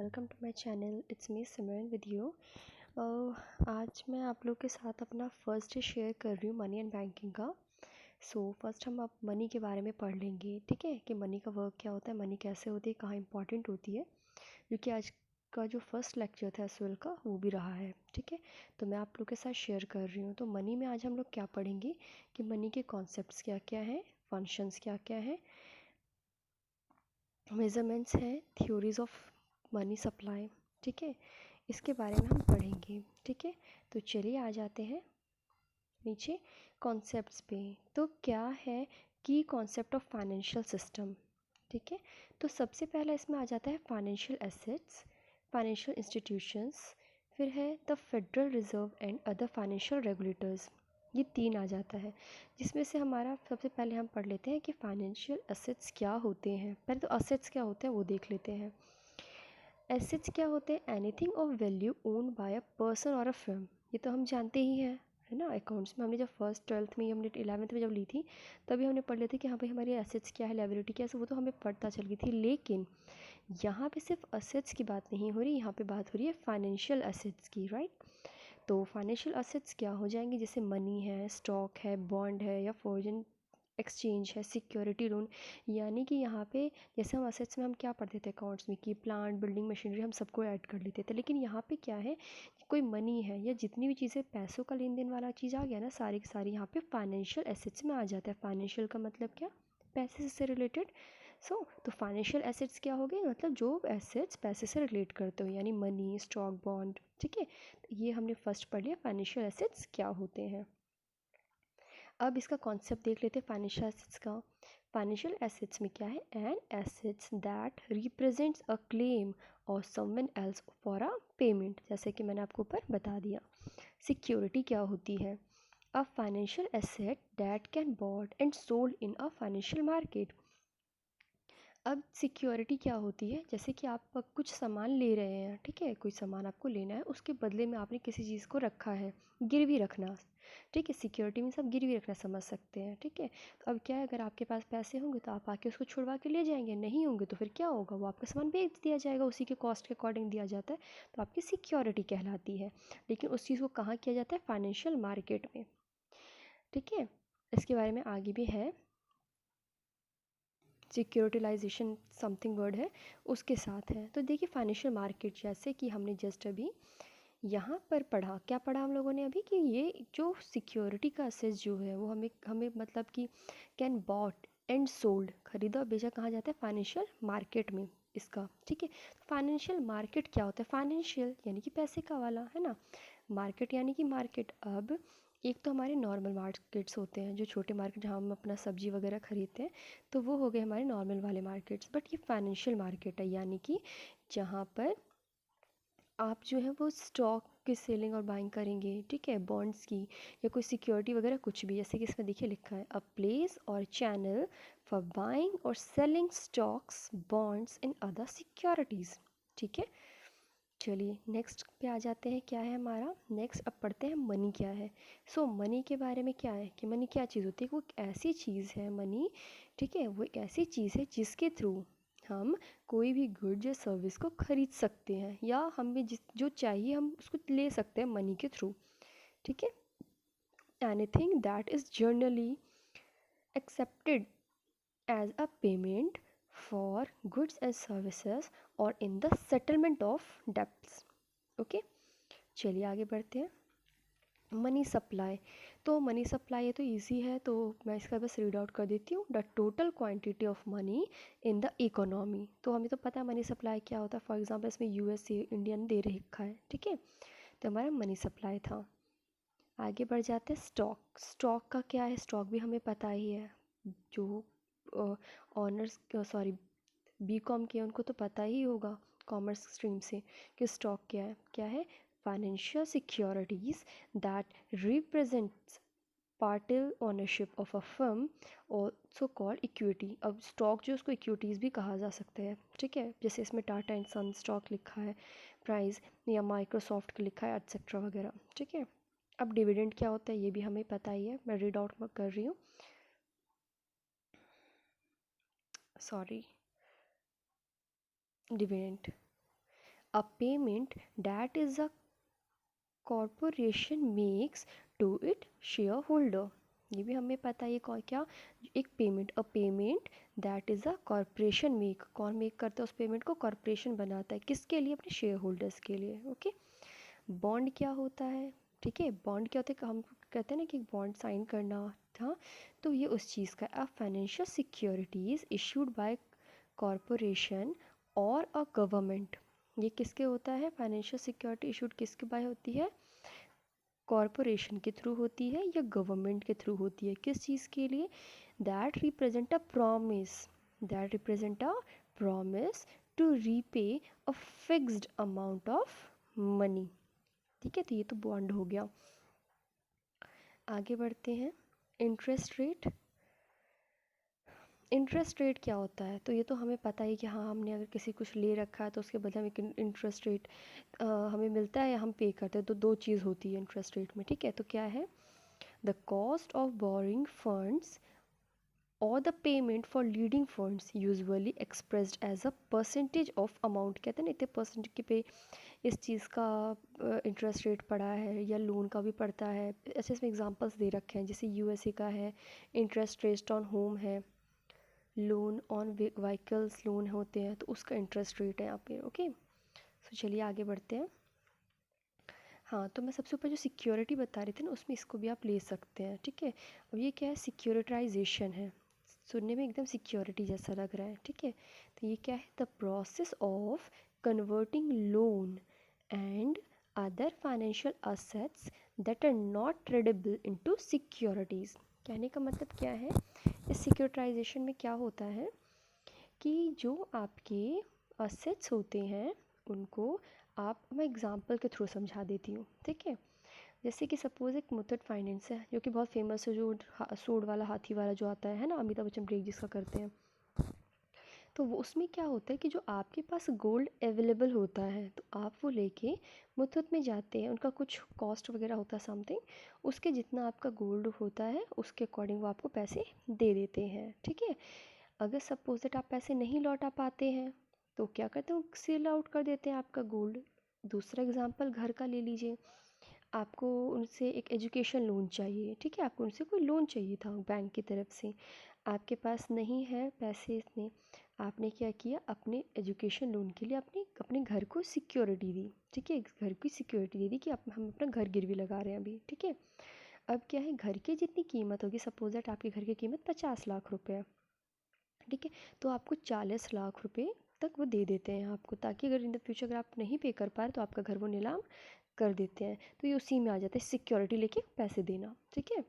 Welcome to my channel. It's me Simran with you. आज मैं आप लोग के साथ अपना फर्स्ट डे शेयर कर रही हूँ मनी एंड बैंकिंग का। फर्स्ट हम आप मनी के बारे में पढ़ लेंगे, ठीक है, कि मनी का वर्क क्या होता है, मनी कैसे होती है, कहाँ इंपॉर्टेंट होती है, क्योंकि आज का जो फर्स्ट लेक्चर था एसवेल का वो भी रहा है, ठीक है। तो मैं आप लोग के साथ शेयर कर रही हूँ। तो मनी में आज हम लोग क्या पढ़ेंगे कि मनी के कॉन्सेप्ट्स क्या क्या हैं, फंक्शंस क्या क्या हैं, मेजरमेंट्स हैं, थ्योरीज ऑफ मनी सप्लाई, ठीक है, इसके बारे में हम पढ़ेंगे, ठीक है। तो चलिए आ जाते हैं नीचे कॉन्सेप्ट्स पे। तो क्या है की कॉन्सेप्ट ऑफ फाइनेंशियल सिस्टम, ठीक है। तो सबसे पहला इसमें आ जाता है फाइनेंशियल एसेट्स, फाइनेंशियल इंस्टीट्यूशंस, फिर है the federal reserve and other financial regulators. ये तीन आ जाता है, जिसमें से हमारा सबसे पहले हम पढ़ लेते हैं कि फाइनेंशियल एसेट्स क्या होते हैं। पहले तो एसेट्स क्या होते हैं वो देख लेते हैं। एसेट्स क्या होते हैं? Anything of value owned by a person और अ फर्म। ये तो हम जानते ही हैं, है ना। अकाउंट्स में हमने जब फर्स्ट ट्वेल्थ में, हमने 11वीं में जब ली थी तभी हमने पढ़ लेते कि हाँ भाई हमारी एसेट्स क्या है, लायबिलिटी क्या है, वो तो हमें पता चल गई थी। लेकिन यहाँ पे सिर्फ एसेट्स की बात नहीं हो रही, यहाँ पे बात हो रही है फाइनेंशियल एसेट्स की, राइट। तो फाइनेंशियल एसेट्स क्या हो जाएंगे? जैसे मनी है, स्टॉक है, बॉन्ड है, या फॉरेन एक्सचेंज है, सिक्योरिटी लोन। यानी कि यहाँ पे जैसे हम असेट्स में हम क्या पढ़ते थे अकाउंट्स में कि प्लांट, बिल्डिंग, मशीनरी, हम सबको ऐड कर लेते थे। लेकिन यहाँ पे क्या है, कोई मनी है या जितनी भी चीज़ें पैसों का लेन देन वाला चीज़ आ गया ना, सारी की सारी यहाँ पे फाइनेंशियल एसेट्स में आ जाता है। फाइनेंशियल का मतलब क्या? पैसे से रिलेटेड। तो फाइनेंशियल एसेट्स क्या हो गए? मतलब जो एसेट्स पैसे से रिलेट करते हो, यानी मनी, स्टॉक, बॉन्ड, ठीक है। ये हमने फर्स्ट पढ़ लिया फाइनेंशियल एसेट्स क्या होते हैं। अब इसका कॉन्सेप्ट देख लेते हैं फाइनेंशियल एसेट्स का। फाइनेंशियल एसेट्स में क्या है? An assets that represents a claim और someone else for a payment, जैसे कि मैंने आपको ऊपर बता दिया। सिक्योरिटी क्या होती है? A financial asset that can bought and sold in a financial market. अब सिक्योरिटी क्या होती है? जैसे कि आप कुछ सामान ले रहे हैं, ठीक है, कोई सामान आपको लेना है, उसके बदले में आपने किसी चीज़ को रखा है, गिरवी रखना, ठीक है। सिक्योरिटी में सब गिरवी रखना समझ सकते हैं, ठीक है। तो अब क्या है, अगर आपके पास पैसे होंगे तो आप आके उसको छुड़वा के ले जाएंगे, नहीं होंगे तो फिर क्या होगा, वो आपका सामान बेच दिया जाएगा, उसी के कॉस्ट के अकॉर्डिंग दिया जाता है, तो आपकी सिक्योरिटी कहलाती है। लेकिन उस चीज़ को कहाँ किया जाता है? फाइनेंशियल मार्केट में, ठीक है। इसके बारे में आगे भी है, सिक्योरिटिलाइजेशन समथिंग वर्ड है, उसके साथ है। तो देखिए फाइनेंशियल मार्केट, जैसे कि हमने जस्ट अभी यहाँ पर पढ़ा, क्या पढ़ा हम लोगों ने अभी, कि ये जो सिक्योरिटी का असेस जो है वो हमें हमें मतलब कि कैन बॉट एंड सोल्ड, खरीदा और बेचा कहाँ जाता है? फाइनेंशियल मार्केट में इसका, ठीक है। फाइनेंशियल मार्केट क्या होता है? फाइनेंशियल यानी कि पैसे का वाला, है ना। मार्केट यानी कि मार्केट। अब एक तो हमारे नॉर्मल मार्केट्स होते हैं, जो छोटे मार्केट जहाँ हम अपना सब्जी वगैरह खरीदते हैं, तो वो हो गए हमारे नॉर्मल वाले मार्केट्स। बट ये फाइनेंशियल मार्केट है, यानी कि जहाँ पर आप जो है वो स्टॉक की सेलिंग और बाइंग करेंगे, ठीक है, बॉन्ड्स की या कोई सिक्योरिटी वगैरह कुछ भी। जैसे कि इसमें देखिए लिखा है, अ प्लेस और चैनल फॉर बाइंग और selling stocks, bonds in other securities, ठीक है। चलिए नेक्स्ट पे आ जाते हैं, क्या है हमारा नेक्स्ट। अब पढ़ते हैं मनी क्या है। मनी के बारे में क्या है कि मनी क्या चीज़ होती है? वो एक ऐसी चीज़ है मनी, ठीक है, वो एक ऐसी चीज़ है जिसके थ्रू हम कोई भी गुड या सर्विस को खरीद सकते हैं, या हमें जिस जो चाहिए हम उसको ले सकते हैं मनी के थ्रू, ठीक है। Anything that is generally accepted as a payment for goods and services or in the settlement of debts, okay. चलिए आगे बढ़ते हैं। मनी सप्लाई, तो मनी सप्लाई है तो इजी है, तो मैं इसका बस रीड आउट कर देती हूँ। The total quantity of money in the economy, तो हमें तो पता है मनी सप्लाई क्या होता है। फॉर एग्जांपल इसमें यूएसए इंडियन दे रखा है, ठीक है, तो हमारा मनी सप्लाई था। आगे बढ़ जाते हैं स्टॉक। स्टॉक का क्या है? स्टॉक भी हमें पता ही है, जो ऑनर्स सॉरी बीकॉम किया उनको तो पता ही होगा कॉमर्स स्ट्रीम से, कि स्टॉक क्या है। क्या है? Financial securities that represents partial ownership of a firm, also called equity. अब स्टॉक जो उसको इक्विटीज़ भी कहा जा सकता है, ठीक है। जैसे इसमें टाटा एंड सन स्टॉक लिखा है, प्राइस या माइक्रोसॉफ्ट का लिखा है, एट्सेट्रा वगैरह, ठीक है। अब डिविडेंड क्या होता है ये भी हमें पता ही है, मैं रीड आउट कर रही हूँ, sorry, dividend. A payment that is a corporation makes to it shareholder. ये भी हमें पता है, ये क्या, एक payment, a payment that is a corporation make, कौन मेक करता है उस पेमेंट को, कॉरपोरेशन बनाता है, किसके लिए, अपने शेयर होल्डर्स के लिए। ओके, बॉन्ड क्या होता है, ठीक है, बॉन्ड क्या होता है, हम कहते हैं ना कि बॉन्ड साइन करना था, तो ये उस चीज़ का, a financial securities issued by corporation और अ गवर्नमेंट। ये किसके होता है, फाइनेंशियल सिक्योरिटी इशूड किसके बाय होती है, कॉरपोरेशन के थ्रू होती है या गवर्नमेंट के थ्रू होती है, किस चीज़ के लिए, that represent a promise, that represent a promise to repay a fixed amount of money. ठीक है, तो ये तो बॉन्ड हो गया। आगे बढ़ते हैं, इंटरेस्ट रेट। इंटरेस्ट रेट क्या होता है, तो ये तो हमें पता है कि हाँ, हमने अगर किसी कुछ ले रखा है तो उसके बदले में इंटरेस्ट रेट हमें मिलता है या हम पे करते हैं, तो दो चीज़ होती है इंटरेस्ट रेट में। ठीक है, तो क्या है, the cost of borrowing funds और the payment for lending funds usually expressed as a percentage of amount. कहते हैं ना, इतने परसेंट के पे इस चीज़ का इंटरेस्ट रेट पड़ा है, या लोन का भी पड़ता है। ऐसे इसमें एग्जांपल्स दे रखे हैं, जैसे यूएसए का है, इंटरेस्ट रेट ऑन होम है, लोन ऑन व्हीकल्स लोन होते हैं, तो उसका इंटरेस्ट रेट है यहाँ पे। ओके, तो चलिए आगे बढ़ते हैं। हाँ, तो मैं सबसे ऊपर जो सिक्योरिटी बता रही थी ना, उसमें इसको भी आप ले सकते हैं। ठीक है, अब ये क्या है, सिक्योरिटाइजेशन है, सुनने में एकदम सिक्योरिटी जैसा लग रहा है। ठीक है, तो ये क्या है, the process of converting loan and other financial assets that are not tradable into securities. कहने का मतलब क्या है, इस सिक्योरिटाइजेशन में क्या होता है कि जो आपके असेट्स होते हैं उनको आप, मैं एग्जांपल के थ्रू समझा देती हूँ। ठीक है, जैसे कि सपोज़ एक मुथूट फाइनेंस है जो कि बहुत फेमस है, जो सूंड वाला हाथी वाला जो आता है ना, अमिताभ बच्चन ब्रेक जिसका करते हैं, तो वो उसमें क्या होता है कि जो आपके पास गोल्ड अवेलेबल होता है तो आप वो लेके मुथूट में जाते हैं, उनका कुछ कॉस्ट वगैरह होता है समथिंग, उसके जितना आपका गोल्ड होता है उसके अकॉर्डिंग वो आपको पैसे दे देते हैं। ठीक है, अगर सपोज दैट आप पैसे नहीं लौटा पाते हैं तो क्या करते हैं, सेल आउट कर देते हैं आपका गोल्ड। दूसरा एग्जांपल घर का ले लीजिए, आपको उनसे एक एजुकेशन लोन चाहिए। ठीक है, आपको उनसे कोई लोन चाहिए था बैंक की तरफ से, आपके पास नहीं है पैसे इतने, आपने क्या किया, अपने एजुकेशन लोन के लिए अपने अपने घर को सिक्योरिटी दी। ठीक है, घर की सिक्योरिटी दे दी कि हम अपना घर गिरवी लगा रहे हैं अभी। ठीक है, अब क्या है, घर की जितनी कीमत होगी, सपोज दैट आपके घर की कीमत 50 लाख रुपए है। ठीक है, तो आपको 40 लाख रुपए तक वो दे देते हैं आपको, ताकि अगर इन द फ्यूचर अगर आप नहीं पे कर पा रहे तो आपका घर वो नीलाम कर देते हैं। तो ये उसी में आ जाता है, सिक्योरिटी लेके पैसे देना। ठीक है,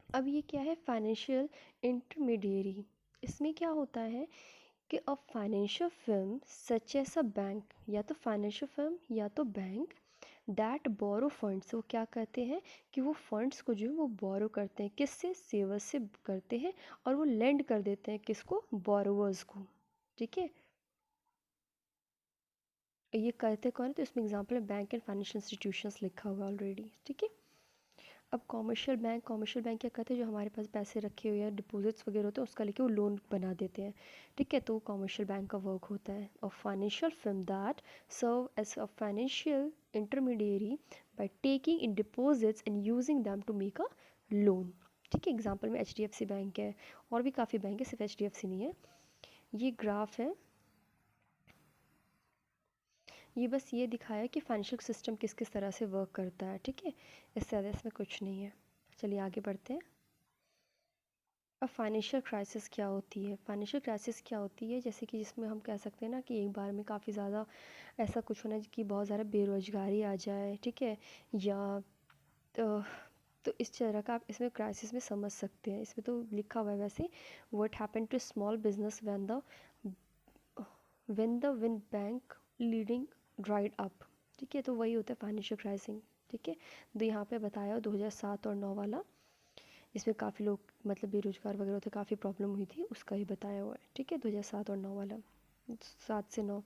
अब ये क्या है, फाइनेंशियल इंटरमीडियरी। इसमें क्या होता है कि a financial firm such as a bank, या तो फाइनेंशियल फर्म या तो बैंक, दैट बोरो फंड्स, वो क्या कहते हैं कि वो फंड्स को जो है वो बोरो करते हैं, किससे, सेवर्स से करते हैं, और वो लेंड कर देते हैं किसको, बोरोवर्स को। ठीक है, ये करते कौन है, तो इसमें एग्जांपल है बैंक एंड फाइनेंशियल इंस्टीट्यूशंस लिखा हुआ ऑलरेडी। ठीक है, अब कॉमर्शियल बैंक क्या करते हैं, जो हमारे पास पैसे रखे हुए हैं, डिपॉजिट्स वगैरह होते हैं, उसका लेके वो लोन बना देते हैं। ठीक है, तो कॉमर्शियल बैंक का वर्क होता है। और financial firm that serve as a financial intermediary by taking in deposits and using them to make a loan. ठीक है, एग्जाम्पल में HDFC बैंक है, और भी काफ़ी बैंक है, सिर्फ HDFC नहीं है। ये ग्राफ है, ये बस ये दिखाया कि फाइनेंशियल सिस्टम किस किस तरह से वर्क करता है। ठीक है, इससे ज़्यादा इसमें कुछ नहीं है। चलिए आगे बढ़ते हैं। अब फाइनेंशियल क्राइसिस क्या होती है, फाइनेंशियल क्राइसिस क्या होती है, जैसे कि जिसमें हम कह सकते हैं ना कि एक बार में काफ़ी ज़्यादा ऐसा कुछ होना कि बहुत ज़्यादा बेरोजगारी आ जाए। ठीक है, या तो, तो इस तरह का आप इसमें क्राइसिस में समझ सकते हैं। इसमें तो लिखा हुआ है वैसे, what happen to small business when bank lending dried up. ठीक है, तो वही होता है फाइनेंशियल क्राइसिस। ठीक है, तो यहाँ पे बताया 2007 और 9 वाला, इसमें काफ़ी लोग मतलब बेरोजगार वगैरह थे, काफ़ी प्रॉब्लम हुई थी, उसका ही बताया हुआ है। ठीक है, 2007 और 9 वाला, 7 से 9।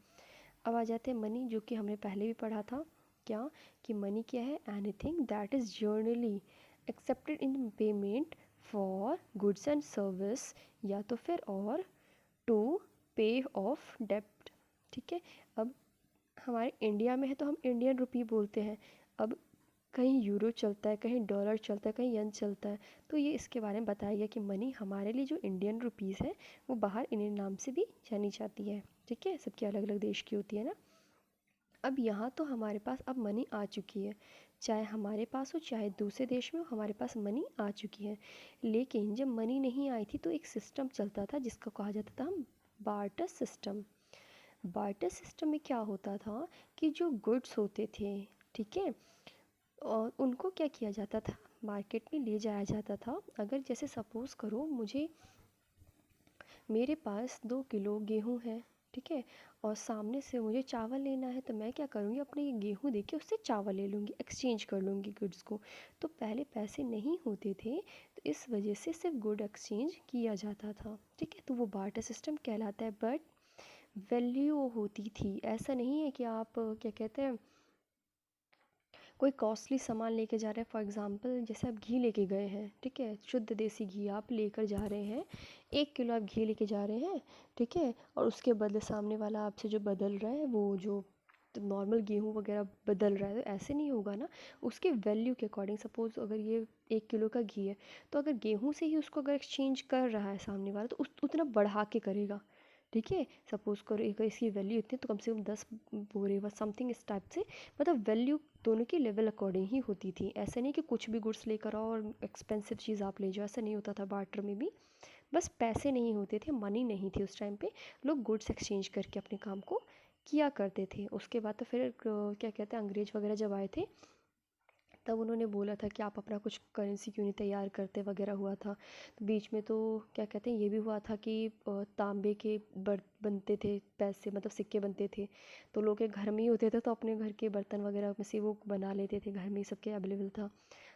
अब आ जाते हैं मनी, जो कि हमने पहले भी पढ़ा था। क्या, कि मनी क्या है, anything that is generally accepted in payment for goods and service, या तो फिर और टू पे ऑफ डेब्ट। ठीक है, अब हमारे इंडिया में है तो हम इंडियन रुपी बोलते हैं। अब कहीं यूरो चलता है, कहीं डॉलर चलता है, कहीं यन चलता है। तो ये इसके बारे में बताया गया कि मनी हमारे लिए जो इंडियन रुपीज़ है वो बाहर इंडियन नाम से भी जानी जाती है। ठीक है, सबकी अलग अलग देश की होती है ना। अब यहाँ तो हमारे पास अब मनी आ चुकी है, चाहे हमारे पास हो चाहे दूसरे देश में हो, हमारे पास मनी आ चुकी है। लेकिन जब मनी नहीं आई थी तो एक सिस्टम चलता था जिसको कहा जाता था बार्टर सिस्टम। बार्टर सिस्टम में क्या होता था कि जो गुड्स होते थे, ठीक है, और उनको क्या किया जाता था, मार्केट में ले जाया जाता था। अगर जैसे सपोज़ करो मुझे, मेरे पास 2 किलो गेहूँ है, ठीक है, और सामने से मुझे चावल लेना है, तो मैं क्या करूँगी, अपने ये गेहूँ दे के उससे चावल ले लूँगी, एक्सचेंज कर लूँगी गुड्स को। तो पहले पैसे नहीं होते थे तो इस वजह से सिर्फ गुड एक्सचेंज किया जाता था। ठीक है, तो वो बार्टर सिस्टम कहलाता है। बट वैल्यू होती थी, ऐसा नहीं है कि आप क्या कहते हैं कोई कॉस्टली सामान लेके जा रहे हैं। फॉर एग्ज़ाम्पल जैसे आप घी लेके गए हैं, ठीक है, शुद्ध देसी घी आप लेकर जा रहे हैं, 1 किलो आप घी लेके जा रहे हैं, ठीक है, और उसके बदले सामने वाला आपसे जो बदल रहा है वो जो नॉर्मल गेहूँ वगैरह बदल रहा है, तो ऐसे नहीं होगा ना। उसके वैल्यू के अकॉर्डिंग, सपोज़ अगर ये 1 किलो का घी है तो अगर गेहूँ से ही उसको अगर एक्सचेंज कर रहा है सामने वाला तो उतना बढ़ा के करेगा। ठीक है, सपोज़ करो अगर इसकी वैल्यू इतनी तो कम से कम 10 बोरे व समथिंग इस टाइप से, मतलब वैल्यू दोनों की लेवल अकॉर्डिंग ही होती थी। ऐसा नहीं कि कुछ भी गुड्स लेकर आओ और एक्सपेंसिव चीज़ आप ले जाओ, ऐसा नहीं होता था बार्टर में भी। बस पैसे नहीं होते थे, मनी नहीं थी उस टाइम पे, लोग गुड्स एक्सचेंज करके अपने काम को किया करते थे। उसके बाद तो फिर क्या कहते हैं अंग्रेज वगैरह जब आए थे तब उन्होंने बोला था कि आप अपना कुछ करेंसी क्यों नहीं तैयार करते वगैरह हुआ था। तो बीच में तो क्या कहते हैं ये भी हुआ था कि तांबे के बनते थे पैसे, मतलब सिक्के बनते थे, तो लोग के घर में ही होते थे तो अपने घर के बर्तन वगैरह में से वो बना लेते थे, घर में ही सबके अवेलेबल था।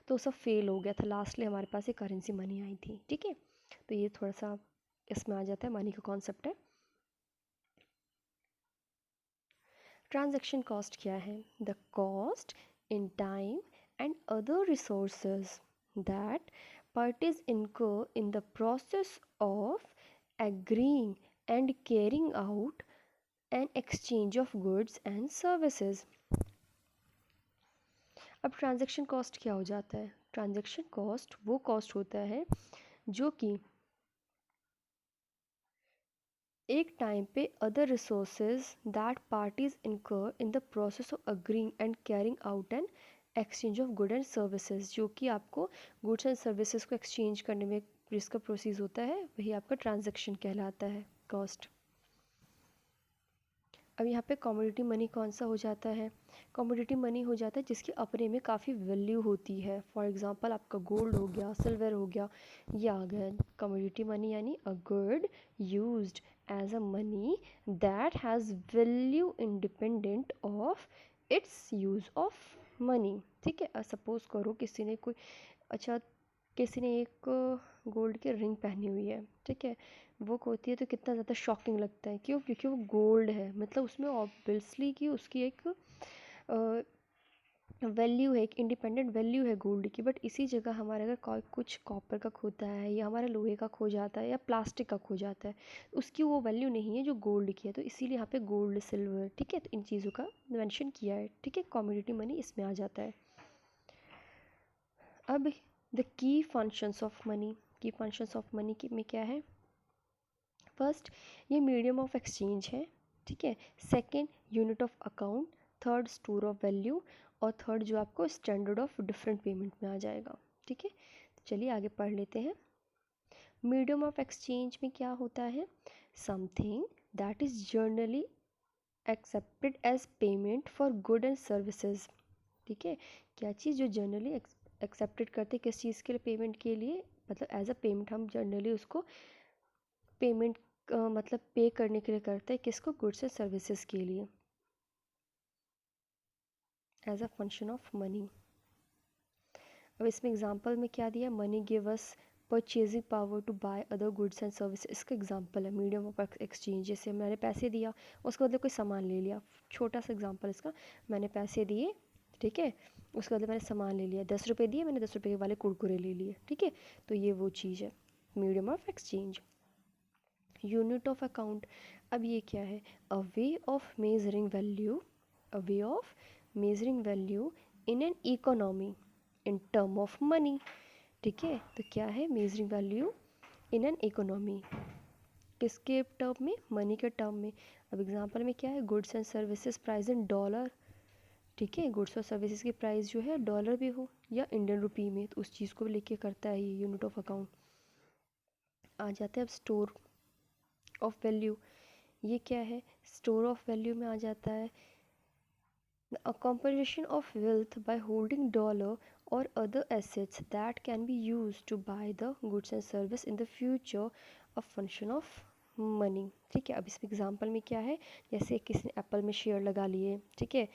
तो सब फेल हो गया था, लास्टली हमारे पास एक करेंसी मनी आई थी। ठीक है, तो ये थोड़ा सा इसमें आ जाता है, मनी का कॉन्सेप्ट है। ट्रांजैक्शन कॉस्ट क्या है? The cost in time and other resources that parties incur in the process of agreeing and carrying out an exchange of goods and services। अब ट्रांजैक्शन कॉस्ट क्या हो जाता है? ट्रांजैक्शन कॉस्ट वो cost होता है जो कि एक टाइम पे अदर रिसोर्सेज दैट पार्टीज इनकर in the process of agreeing and carrying out an exchange of good and services, जो कि आपको गुड्स एंड सर्विसेज को एक्सचेंज करने में जिसका प्रोसेस होता है वही आपका ट्रांजैक्शन कहलाता है, कॉस्ट। अब यहाँ पे कमोडिटी मनी कौन सा हो जाता है? कमोडिटी मनी हो जाता है जिसकी अपने में काफ़ी वैल्यू होती है। फॉर एग्जांपल आपका गोल्ड हो गया, सिल्वर हो गया, ये आ गया कमोडिटी मनी, यानी a good used as a money that has value independent of its use of money. ठीक है, सपोज करो किसी ने कोई, अच्छा, किसी ने एक गोल्ड की रिंग पहनी हुई है, ठीक है, वो होती है तो कितना ज़्यादा शॉकिंग लगता है, क्यों? क्योंकि वो गोल्ड है, मतलब उसमें ऑब्वियसली कि उसकी एक वैल्यू है, एक इंडिपेंडेंट वैल्यू है गोल्ड की। बट इसी जगह हमारे अगर कुछ कॉपर का खोता है या हमारा लोहे का खो जाता है या प्लास्टिक का खो जाता है, उसकी वो वैल्यू नहीं है जो गोल्ड की है। तो इसीलिए यहाँ पे गोल्ड, सिल्वर, ठीक है, तो इन चीज़ों का मेंशन किया है। ठीक है, कमोडिटी मनी इसमें आ जाता है। अब the key functions of money, की फंक्शंस ऑफ मनी में क्या है? फर्स्ट, ये मीडियम ऑफ एक्सचेंज है, ठीक है। Second, unit of account. Third, store of value. और थर्ड जो आपको स्टैंडर्ड ऑफ डिफरेंट पेमेंट में आ जाएगा। ठीक है, तो चलिए आगे पढ़ लेते हैं। मीडियम ऑफ एक्सचेंज में क्या होता है? Something that is generally accepted as payment for good and services. ठीक है, क्या चीज़ जो जनरली एक्सेप्टेड करते किस चीज़ के लिए? पेमेंट के लिए, मतलब एज अ पेमेंट हम जनरली उसको पेमेंट मतलब पे करने के लिए करते हैं, किसको? गुड्स एंड सर्विसेज के लिए, as a function of money. अब इसमें एग्जांपल में क्या दिया? Money give us purchasing power to buy other goods and service, इसका एग्जांपल है मीडियम ऑफ एक्सचेंज। जैसे मैंने पैसे दिया, उसके बदले कोई सामान ले लिया, छोटा सा एग्जांपल इसका, मैंने पैसे दिए, ठीक है, उसके बदले मैंने सामान ले लिया, 10 रुपये दिए, मैंने 10 रुपये वाले कुरकुरे ले लिए, ठीक है, तो ये वो चीज़ है medium of exchange. Unit of account, अब ये क्या है? A way of measuring value, a way of measuring value in an economy in term of money. ठीक है, तो क्या है measuring value in an economy, किसके टर्म में? मनी के टर्म में। अब एग्जांपल में क्या है? Goods and services price in dollar. ठीक है, गुड्स और सर्विसेज की प्राइस जो है डॉलर भी हो या इंडियन रुपी में, तो उस चीज़ को भी लेके करता है ये यूनिट ऑफ अकाउंट। आ जाते हैं अब स्टोर ऑफ वैल्यू, ये क्या है? स्टोर ऑफ वैल्यू में आ जाता है a composition of wealth by holding dollar or other assets that can be used to buy the goods and service in the future, a function of money. ठीक है, अब इस एग्जांपल में क्या है? जैसे किसी ने एप्पल में शेयर लगा लिए, ठीक है,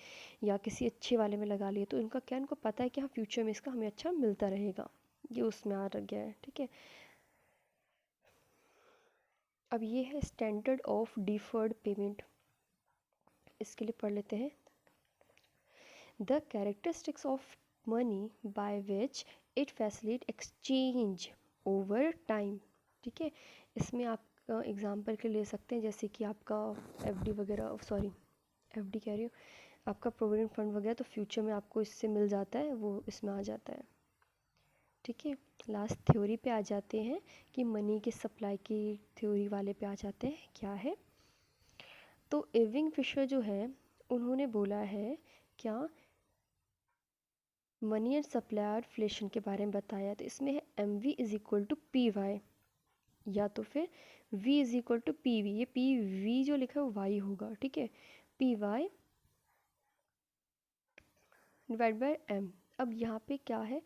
या किसी अच्छे वाले में लगा लिए, तो इनका क्या, इनको पता है कि हाँ फ्यूचर में इसका हमें अच्छा मिलता रहेगा, ये उसमें आ गया है। ठीक है, अब ये है स्टैंडर्ड ऑफ डिफर्ड पेमेंट, इसके लिए पढ़ लेते हैं। The characteristics of money by which it facilitates exchange over time। ठीक है, इसमें आप एग्जांपल के ले सकते हैं, जैसे कि आपका एफडी वगैरह, सॉरी एफडी कह रही हूँ, आपका प्रोविडेंट फंड वगैरह, तो फ्यूचर में आपको इससे मिल जाता है, वो इसमें आ जाता है। ठीक है, लास्ट थ्योरी पे आ जाते हैं कि मनी के सप्लाई की थ्योरी वाले पे आ जाते हैं, क्या है? तो इरविंग फिशर जो है उन्होंने बोला है क्या, मनी एंड सप्लायर रिलेशन के बारे में बताया, तो इसमें है M V is equal to P Y, या तो फिर v is equal to P V, ये पी वी जो लिखा है वो वाई होगा। ठीक है, P Y divide by M. अब यहाँ पे क्या है?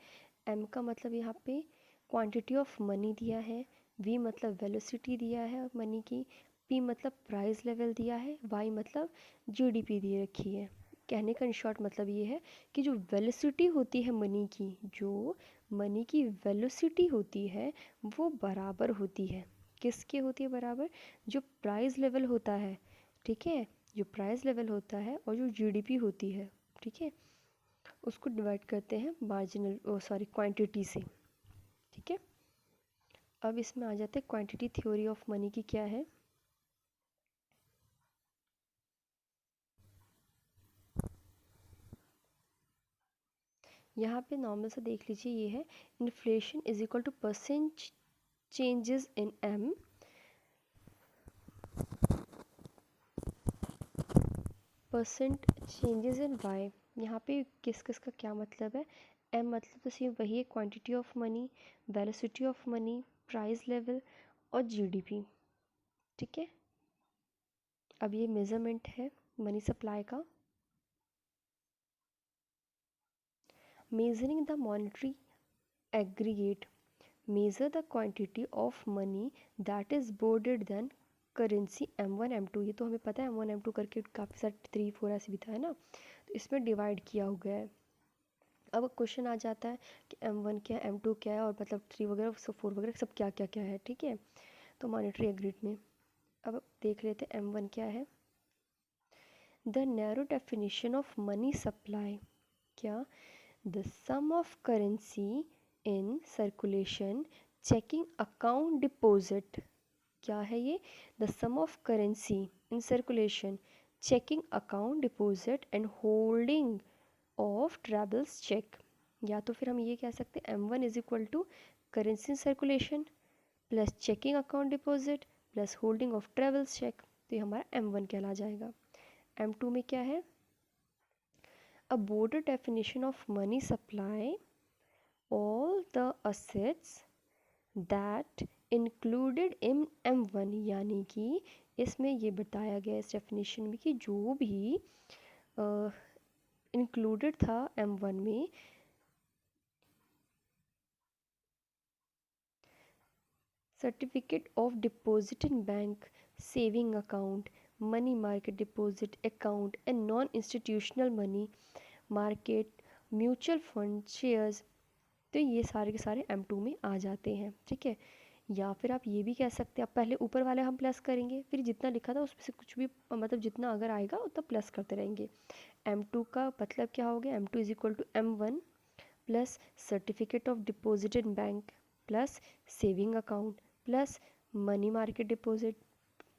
m का मतलब यहाँ पे क्वांटिटी ऑफ मनी दिया है, v मतलब वेलोसिटी दिया है मनी की, p मतलब प्राइस लेवल दिया है, y मतलब जीडीपी दिए रखी है। कहने का इन शॉर्ट मतलब ये है कि जो वेलोसिटी होती है मनी की, जो मनी की वेलोसिटी होती है वो बराबर होती है, किसके होती है बराबर? जो प्राइस लेवल होता है। ठीक है, जो प्राइस लेवल होता है और जो जीडीपी होती है, ठीक है, उसको डिवाइड करते हैं मार्जिनल सॉरी क्वांटिटी से। ठीक है, अब इसमें आ जाते हैं क्वांटिटी थ्योरी ऑफ मनी की क्या है। यहाँ पे नॉर्मल सा देख लीजिए, ये है inflation is equal to percent changes in M percent changes in Y. यहाँ पे किस किस का क्या मतलब है? एम मतलब तो सेम वही है, quantity of money, velocity of money, price level और जीडीपी। ठीक है, अब ये मेजरमेंट है मनी सप्लाई का। Measuring the monetary aggregate, measure the quantity of money that is boarded than currency M1 M2, ये तो हमें पता है M1 M2 करके काफ़ी सारे 3 4 ऐसे भी था, है ना, तो इसमें डिवाइड किया हो गया है। अब क्वेश्चन आ जाता है कि M1 क्या है, M2 क्या है, और मतलब 3 वगैरह सब 4 वगैरह सब क्या क्या क्या है। ठीक है, तो मॉनेटरी एग्रीड में अब देख लेते हैं M1 क्या है। The narrow definition of money supply, क्या? The sum of currency in circulation checking account deposit, क्या है ये? The sum of currency in circulation checking account deposit and holding of travels check. या तो फिर हम ये कह सकते हैं M1 is equal to currency in circulation plus checking account deposit plus holding of travels check, तो ये हमारा M1 कहला जाएगा। M2 में क्या है? A broader definition of money supply, all the assets that included in M1, यानी कि इसमें ये बताया गया इस डेफिनेशन में कि जो भी इंक्लूडेड था M1 में, certificate of deposit in bank, saving account, money market deposit account and non institutional money market, mutual fund, shares, तो ये सारे के सारे M2 में आ जाते हैं। ठीक है, या फिर आप ये भी कह सकते हैं, आप पहले ऊपर वाले हम प्लस करेंगे, फिर जितना लिखा था उसमें से कुछ भी मतलब जितना अगर आएगा उतना प्लस करते रहेंगे। M2 का मतलब क्या हो गया? M2 is equal to M1 plus certificate of deposit in bank plus saving account plus money market deposit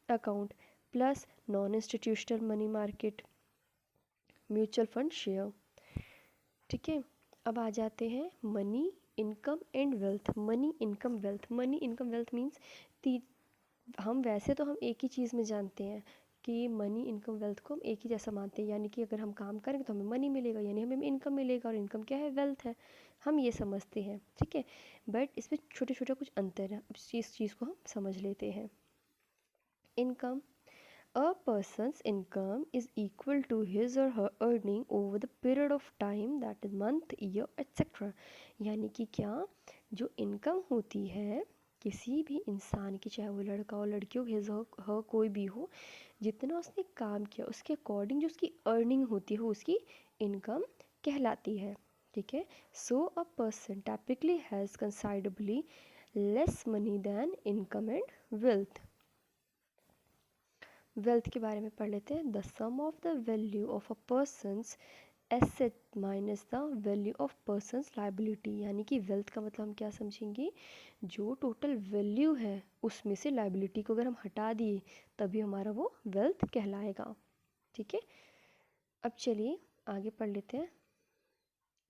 account plus non institutional money market mutual fund share. ठीक है, अब आ जाते हैं money income and wealth. Money income wealth, money income wealth means हम वैसे तो हम एक ही चीज़ में जानते हैं कि मनी इनकम वेल्थ को हम एक ही जैसा मानते हैं, यानी कि अगर हम काम करेंगे तो हमें मनी मिलेगा, यानी हमें इनकम मिलेगा, और इनकम क्या है, वेल्थ है, हम ये समझते हैं। ठीक है, बट इसमें छोटे छोटे कुछ अंतर है, इस चीज़ को हम समझ लेते हैं। Income, a person's income is equal to his or her earning over the period of time, that is month, year, etc. यानी कि क्या, जो इनकम होती है किसी भी इंसान की, चाहे वो लड़का हो लड़की हो, हिज हर कोई भी हो, जितना उसने काम किया उसके अकॉर्डिंग जो उसकी अर्निंग होती है वो उसकी इनकम कहलाती है। ठीक है, so a person typically has considerably less money than income and wealth. Wealth के बारे में पढ़ लेते हैं। The sum of the value of a person's asset minus the value of person's liability, यानी कि वेल्थ का मतलब हम क्या समझेंगे, जो टोटल वैल्यू है उसमें से लाइबिलिटी को अगर हम हटा दिए तभी हमारा वो वेल्थ कहलाएगा। ठीक है, अब चलिए आगे पढ़ लेते हैं।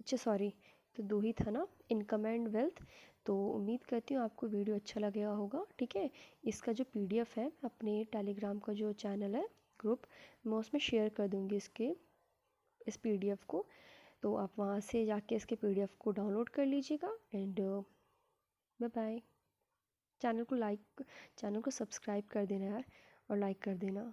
अच्छा सॉरी, तो दो ही था ना, इनकम एंड वेल्थ। तो उम्मीद करती हूँ आपको वीडियो अच्छा लगेगा होगा। ठीक है, इसका जो पीडीएफ है अपने टेलीग्राम का जो चैनल है, ग्रुप, मैं उसमें शेयर कर दूँगी इस पीडीएफ को, तो आप वहाँ से जाके इसके पीडीएफ को डाउनलोड कर लीजिएगा। And bye bye. चैनल को सब्सक्राइब कर देना यार, और लाइक कर देना।